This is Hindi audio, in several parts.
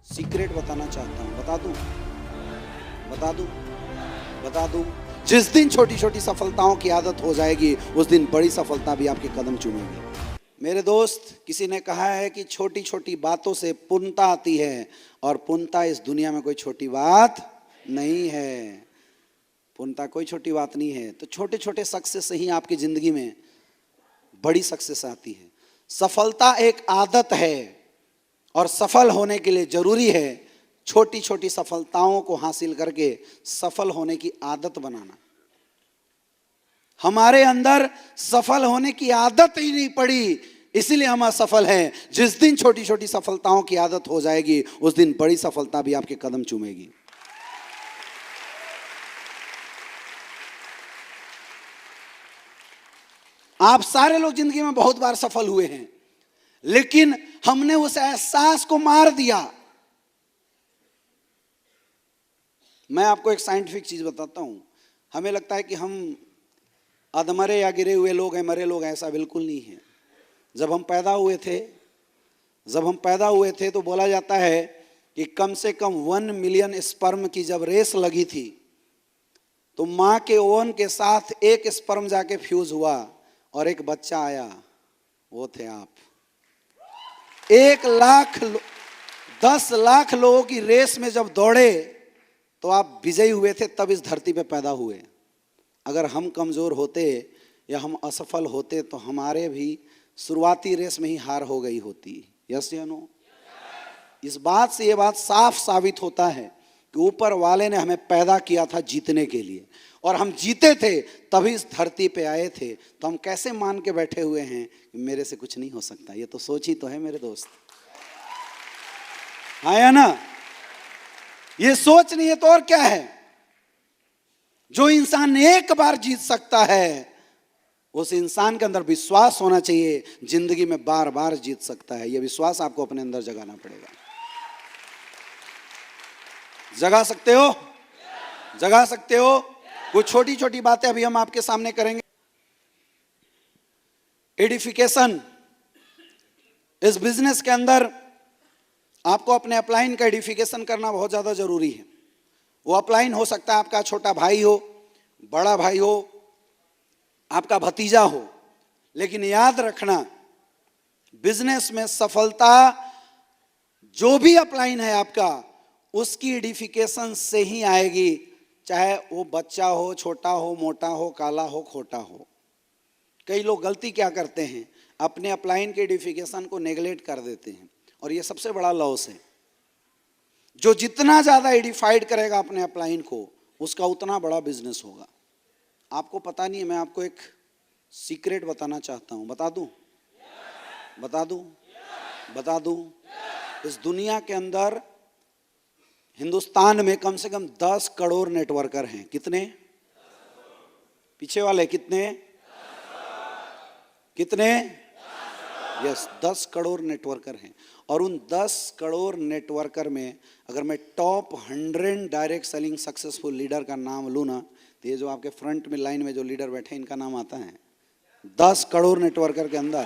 सीक्रेट बताना चाहता हूं। बता दूं बता दूं। जिस दिन छोटी छोटी सफलताओं की आदत हो जाएगी उस दिन बड़ी सफलता भी आपके कदम चूमेगी। मेरे दोस्त, किसी ने कहा है कि छोटी छोटी बातों से पूर्णता आती है, और पूर्णता इस दुनिया में कोई छोटी बात नहीं है। पूर्णता कोई छोटी बात नहीं है। तो छोटे छोटे सक्सेस से ही आपकी जिंदगी में बड़ी सक्सेस आती है। सफलता एक आदत है, और सफल होने के लिए जरूरी है छोटी छोटी सफलताओं को हासिल करके सफल होने की आदत बनाना। हमारे अंदर सफल होने की आदत ही नहीं पड़ी, इसीलिए हम असफल हैं। जिस दिन छोटी छोटी सफलताओं की आदत हो जाएगी उस दिन बड़ी सफलता भी आपके कदम चूमेगी। आप सारे लोग जिंदगी में बहुत बार सफल हुए हैं, लेकिन हमने उस एहसास को मार दिया। मैं आपको एक साइंटिफिक चीज बताता हूं। हमें लगता है कि हम अधमरे या गिरे हुए लोग हैं, मरे लोग हैं। ऐसा बिल्कुल नहीं है। जब हम पैदा हुए थे तो बोला जाता है कि कम से कम 1 मिलियन स्पर्म की जब रेस लगी थी तो मां के ओवन के साथ एक स्पर्म जाके फ्यूज हुआ और एक बच्चा आया, वो थे आप। 10 लाख लोगों की रेस में जब दौड़े तो आप विजयी हुए थे, तब इस धरती पे पैदा हुए। अगर हम कमजोर होते या हम असफल होते तो हमारे भी शुरुआती रेस में ही हार हो गई होती। यस या नो? इस बात से ये बात साफ साबित होता है कि ऊपर वाले ने हमें पैदा किया था जीतने के लिए, और हम जीते थे तभी इस धरती पे आए थे। तो हम कैसे मान के बैठे हुए हैं कि मेरे से कुछ नहीं हो सकता? ये तो सोच ही तो है मेरे दोस्त। हाँ या ना? ये सोच नहीं है तो और क्या है? जो इंसान एक बार जीत सकता है उस इंसान के अंदर विश्वास होना चाहिए, जिंदगी में बार बार जीत सकता है। यह विश्वास आपको अपने अंदर जगाना पड़ेगा। जगा सकते हो? जगा सकते हो? कुछ छोटी छोटी बातें अभी हम आपके सामने करेंगे। एडिफिकेशन, इस बिजनेस के अंदर आपको अपने अपलाइन का एडिफिकेशन करना बहुत ज्यादा जरूरी है। वो अपलाइन हो सकता है आपका छोटा भाई हो, बड़ा भाई हो, आपका भतीजा हो, लेकिन याद रखना बिजनेस में सफलता जो भी अपलाइन है आपका, उसकी एडिफिकेशन से ही आएगी। चाहे वो बच्चा हो, छोटा हो, मोटा हो, काला हो, खोटा हो। कई लोग गलती क्या करते हैं, अपने अपलाइन के एडिफिकेशन को नेगलेक्ट कर देते हैं, और ये सबसे बड़ा लॉस है। जो जितना ज्यादा एडिफाइड करेगा अपने अपलाइन को, उसका उतना बड़ा बिजनेस होगा। आपको पता नहीं है, मैं आपको एक सीक्रेट बताना चाहता हूं। बता दूं। इस दुनिया के अंदर, हिंदुस्तान में कम से कम 10 करोड़ नेटवर्कर हैं। कितने? पीछे वाले कितने? यस, 10 करोड़ नेटवर्कर हैं। और उन 10 करोड़ नेटवर्कर में अगर मैं top 100 direct selling successful leader का नाम लूँ ना, तो ये जो आपके फ्रंट में लाइन में जो लीडर बैठे हैं, इनका नाम आता है। 10 करोड़ नेटवर्कर के अंदर।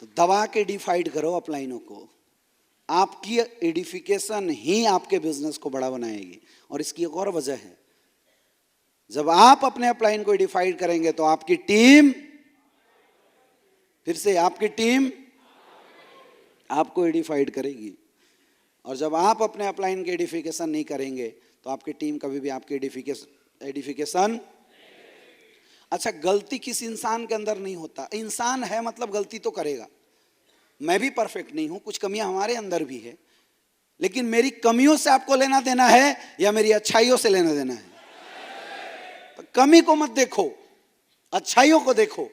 तो दबा के डिफाइड करो अपलाइनों को। आपकी एडिफिकेशन ही आपके बिजनेस को बड़ा बनाएगी। और इसकी एक और वजह है, जब आप अपने अपलाइन को एडिफाइड करेंगे तो आपकी टीम, फिर से आपकी टीम आपको एडिफाइड करेगी। और जब आप अपने अपलाइन के एडिफिकेशन नहीं करेंगे तो आपकी टीम कभी भी आपके एडिफिकेशन। अच्छा, गलती किस इंसान के अंदर नहीं होता? इंसान है मतलब गलती तो करेगा। मैं भी परफेक्ट नहीं हूं, कुछ कमियां हमारे अंदर भी है, लेकिन मेरी कमियों से आपको लेना देना है या मेरी अच्छाइयों से लेना देना है? तो कमी को मत देखो, अच्छाइयों को देखो।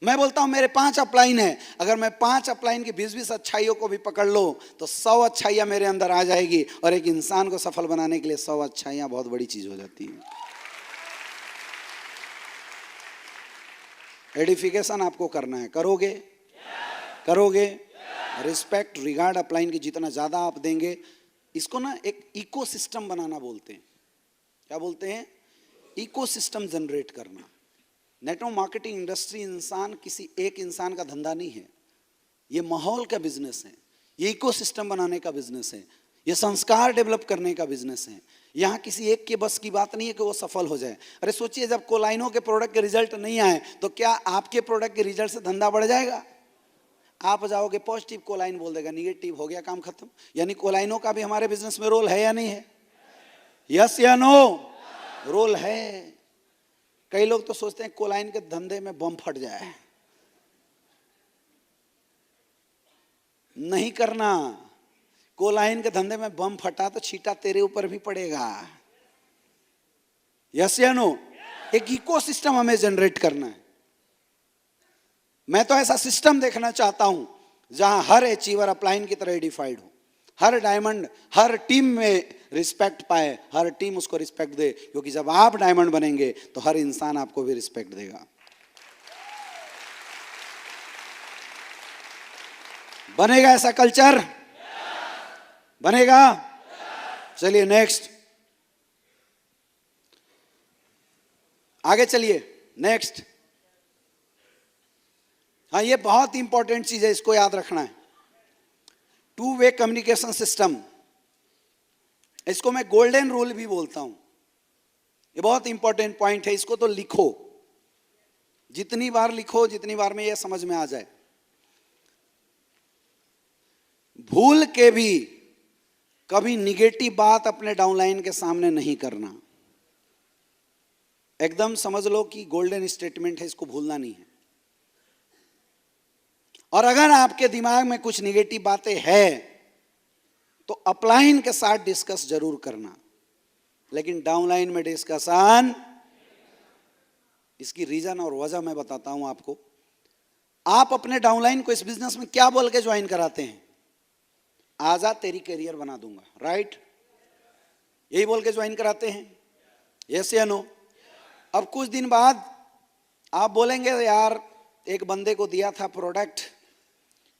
मैं बोलता हूं मेरे 5 अपलाइन है, अगर मैं 5 अपलाइन की 20-20 अच्छाइयों को भी पकड़ लो तो 100 अच्छाइयां मेरे अंदर आ जाएगी। और एक इंसान को सफल बनाने के लिए 100 अच्छाइयां बहुत बड़ी चीज हो जाती है। एडिफिकेशन आपको करना है। करोगे? रिस्पेक्ट, रिगार्ड अपलाइन की जितना ज्यादा आप देंगे, इसको ना एक इकोसिस्टम बनाना बोलते हैं। क्या बोलते हैं? इकोसिस्टम जनरेट करना। नेटवर्क मार्केटिंग इंडस्ट्री किसी एक इंसान का धंधा नहीं है, ये माहौल का बिजनेस है। ये इकोसिस्टम बनाने का बिजनेस है, ये संस्कार डेवलप करने का बिजनेस है। यहाँ किसी एक के बस की बात नहीं है कि वो सफल हो जाए। अरे सोचिए, जब कोलाइनो के प्रोडक्ट के रिजल्ट नहीं आए तो क्या आपके प्रोडक्ट के रिजल्ट से धंधा बढ़ जाएगा? आप जाओगे पॉजिटिव, कोलाइन बोल देगा निगेटिव, हो गया काम खत्म। यानी कोलाइनो का भी हमारे बिजनेस में रोल है या नहीं है? यस या नो? रोल है। कई लोग तो सोचते हैं कोलाइन के धंधे में बम फट जाए, नहीं करना। कोलाइन के धंधे में बम फटा तो छीटा तेरे ऊपर भी पड़ेगा। यस या नो? एक इकोसिस्टम हमें जनरेट करना है। मैं तो ऐसा सिस्टम देखना चाहता हूं जहां हर अचीवर अपलाइन की तरह एडिफाइड हो, हर डायमंड हर टीम में रिस्पेक्ट पाए, हर टीम उसको रिस्पेक्ट दे, क्योंकि जब आप डायमंड बनेंगे तो हर इंसान आपको भी रिस्पेक्ट देगा। बनेगा ऐसा कल्चर? बनेगा? चलिए नेक्स्ट, आगे चलिए नेक्स्ट। हाँ, ये बहुत इंपॉर्टेंट चीज है, इसको याद रखना है। टू वे कम्युनिकेशन सिस्टम, इसको मैं गोल्डन रूल भी बोलता हूं। ये बहुत इंपॉर्टेंट पॉइंट है, इसको तो लिखो, जितनी बार लिखो जितनी बार में ये समझ में आ जाए। भूल के भी कभी निगेटिव बात अपने डाउनलाइन के सामने नहीं करना। एकदम समझ लो कि गोल्डन स्टेटमेंट है, इसको भूलना नहीं है। और अगर आपके दिमाग में कुछ निगेटिव बातें हैं तो अपलाइन के साथ डिस्कस जरूर करना, लेकिन डाउनलाइन में डिस्कशन। इसकी रीजन और वजह मैं बताता हूं आपको। आप अपने डाउनलाइन को इस बिजनेस में क्या बोल के ज्वाइन कराते हैं? आजा तेरी करियर बना दूंगा, राइट? यही बोल के ज्वाइन कराते हैं, यस या नो? अब कुछ दिन बाद आप बोलेंगे यार एक बंदे को दिया था प्रोडक्ट,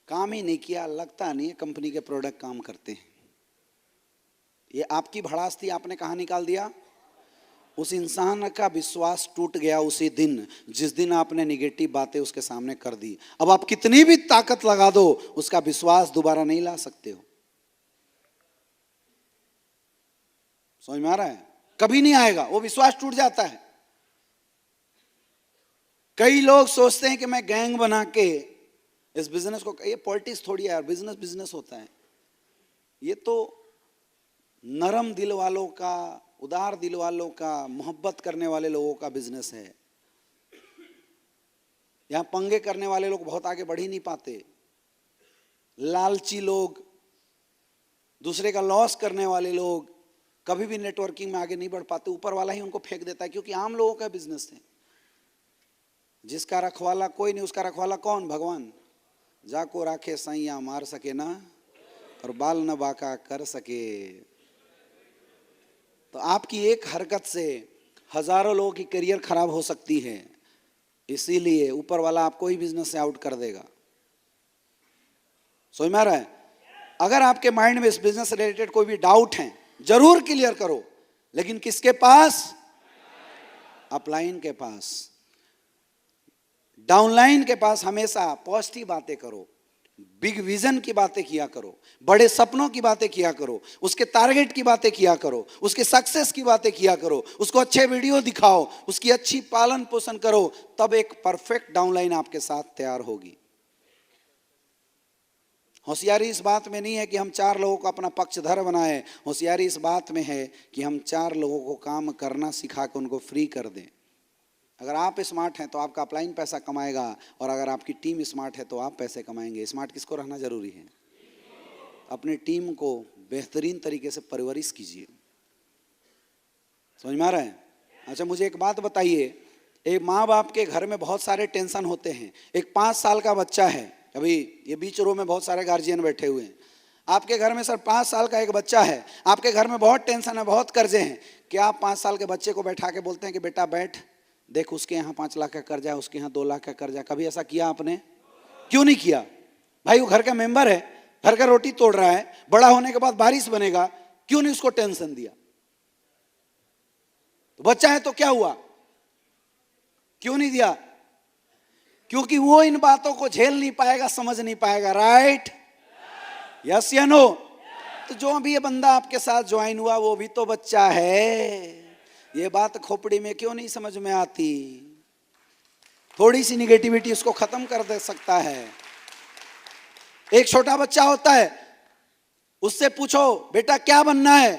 काम ही नहीं किया, लगता नहीं है कंपनी के प्रोडक्ट काम करते हैं। ये आपकी भड़ास थी, आपने कहाँ निकाल दिया? उस इंसान का विश्वास टूट गया उसी दिन जिस दिन आपने निगेटिव बातें उसके सामने कर दी। अब आप कितनी भी ताकत लगा दो, उसका विश्वास दोबारा नहीं ला सकते हो। समझ में आ रहा है? कभी नहीं आएगा, वो विश्वास टूट जाता है। कई लोग सोचते हैं कि मैं गैंग बना के इस बिजनेस को, ये पॉलिटिक्स थोड़ी है यार, बिजनेस बिजनेस होता है। ये तो नरम दिल वालों का, उदार दिल वालों का, मोहब्बत करने वाले लोगों का बिजनेस है। यहां पंगे करने वाले लोग बहुत आगे बढ़ ही नहीं पाते। लालची लोग, दूसरे का लॉस करने वाले लोग कभी भी नेटवर्किंग में आगे नहीं बढ़ पाते। ऊपर वाला ही उनको फेंक देता है, क्योंकि आम लोगों का बिजनेस है। जिसका रखवाला कोई नहीं, उसका रखवाला कौन? भगवान। जाको राखे सैया मार सके ना, और बाल न बाका कर सके। तो आपकी एक हरकत से हजारों लोगों की करियर खराब हो सकती है। इसीलिए ऊपर वाला आपको ही बिजनेस से आउट कर देगा। समझ में आ रहा है? अगर आपके माइंड में इस बिजनेस से रिलेटेड कोई भी डाउट है, जरूर क्लियर करो, लेकिन किसके पास? अपलाइन के पास। डाउनलाइन के पास हमेशा पॉजिटिव बातें करो, बिग विजन की बातें किया करो, बड़े सपनों की बातें किया करो, उसके टारगेट की बातें किया करो, उसके सक्सेस की बातें किया करो, उसको अच्छे वीडियो दिखाओ, उसकी अच्छी पालन पोषण करो, तब एक परफेक्ट डाउनलाइन आपके साथ तैयार होगी। होशियारी इस बात में नहीं है कि हम 4 लोगों को अपना पक्षधर बनाएं। होशियारी इस बात में है कि हम 4 लोगों को काम करना सिखा के उनको फ्री कर दें। अगर आप स्मार्ट हैं तो आपका अपलाइन पैसा कमाएगा, और अगर आपकी टीम स्मार्ट है तो आप पैसे कमाएंगे। स्मार्ट किसको रहना जरूरी है? अपनी टीम को बेहतरीन तरीके से परवरिश कीजिए। समझ में आ रहा है? अच्छा, मुझे एक बात बताइए, एक माँ बाप के घर में बहुत सारे टेंशन होते हैं। एक 5 साल का बच्चा है, अभी ये बीच रो में बहुत सारे गार्जियन बैठे हुए हैं। आपके घर में सर 5 साल का एक बच्चा है, आपके घर में बहुत टेंशन है, बहुत कर्जे हैं। क्या आप 5 साल के बच्चे को बैठा के बोलते हैं कि बेटा बैठ, देख उसके यहाँ 5 लाख का कर्जा है, उसके यहाँ 2 लाख का कर्जा? कभी ऐसा किया आपने? क्यों नहीं किया? भाई वो घर का मेंबर है, घर का रोटी तोड़ रहा है, बड़ा होने के बाद बारिश बनेगा, क्यों नहीं उसको टेंशन दिया? तो बच्चा है तो क्या हुआ, क्यों नहीं दिया? क्योंकि वो इन बातों को झेल नहीं पाएगा, समझ नहीं पाएगा, राइट? यस या नो? तो जो अभी ये बंदा आपके साथ ज्वाइन हुआ वो भी तो बच्चा है। ये बात खोपड़ी में क्यों नहीं समझ में आती? थोड़ी सी निगेटिविटी उसको खत्म कर दे सकता है। एक छोटा बच्चा होता है, उससे पूछो बेटा क्या बनना है,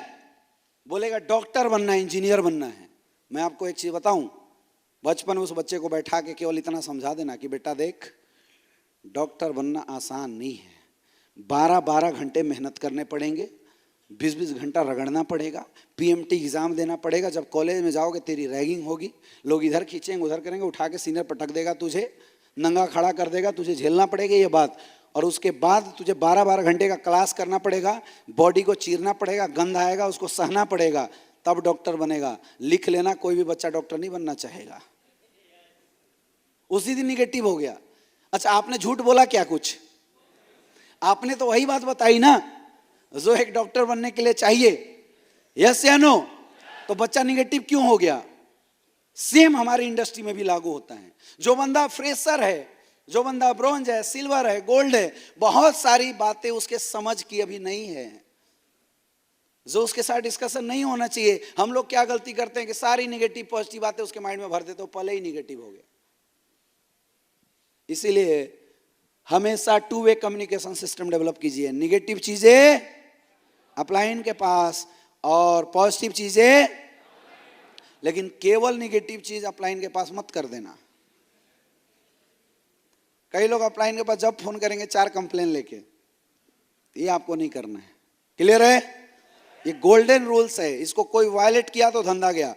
बोलेगा डॉक्टर बनना है, इंजीनियर बनना है। मैं आपको एक चीज बताऊं, बचपन में उस बच्चे को बैठा के केवल इतना समझा देना कि बेटा देख, डॉक्टर बनना आसान नहीं है, 12-12 घंटे मेहनत करने पड़ेंगे, 20-20 घंटा रगड़ना पड़ेगा, पीएमटी एग्जाम देना पड़ेगा, जब कॉलेज में जाओगे तेरी रैगिंग होगी, लोग इधर खींचेंगे उधर करेंगे, उठा के सीनियर पटक देगा तुझे, नंगा खड़ा कर देगा, तुझे झेलना पड़ेगा ये बात। और उसके बाद तुझे 12-12 घंटे का क्लास करना पड़ेगा, बॉडी को चीरना पड़ेगा, गंध आएगा उसको सहना पड़ेगा, तब डॉक्टर बनेगा। लिख लेना, कोई भी बच्चा डॉक्टर नहीं बनना चाहेगा। उसी दिन निगेटिव हो गया। अच्छा, आपने झूठ बोला क्या? कुछ आपने तो वही बात बताई ना जो एक डॉक्टर बनने के लिए चाहिए। यस या नो? तो बच्चा निगेटिव क्यों हो गया? सेम हमारी इंडस्ट्री में भी लागू होता है। जो बंदा फ्रेशर है, जो बंदा ब्रॉन्ज है, सिल्वर है, गोल्ड है, बहुत सारी बातें उसके समझ की अभी नहीं है, जो उसके साथ डिस्कशन नहीं होना चाहिए। हम लोग क्या गलती करते हैं कि सारी नेगेटिव पॉजिटिव बातें उसके माइंड में भर देते, तो पहले ही नेगेटिव हो गया। इसीलिए हमेशा 2 वे कम्युनिकेशन सिस्टम डेवलप कीजिए। नेगेटिव चीजें अपलाइन के पास और पॉजिटिव चीजें, लेकिन केवल नेगेटिव चीज अपलाइन के पास मत कर देना। कई लोग अपलाइन के पास जब फोन करेंगे 4 कंप्लेन लेके, ये आपको नहीं करना है। क्लियर है? ये गोल्डन रूल्स है, इसको कोई वायलेट किया तो धंधा गया।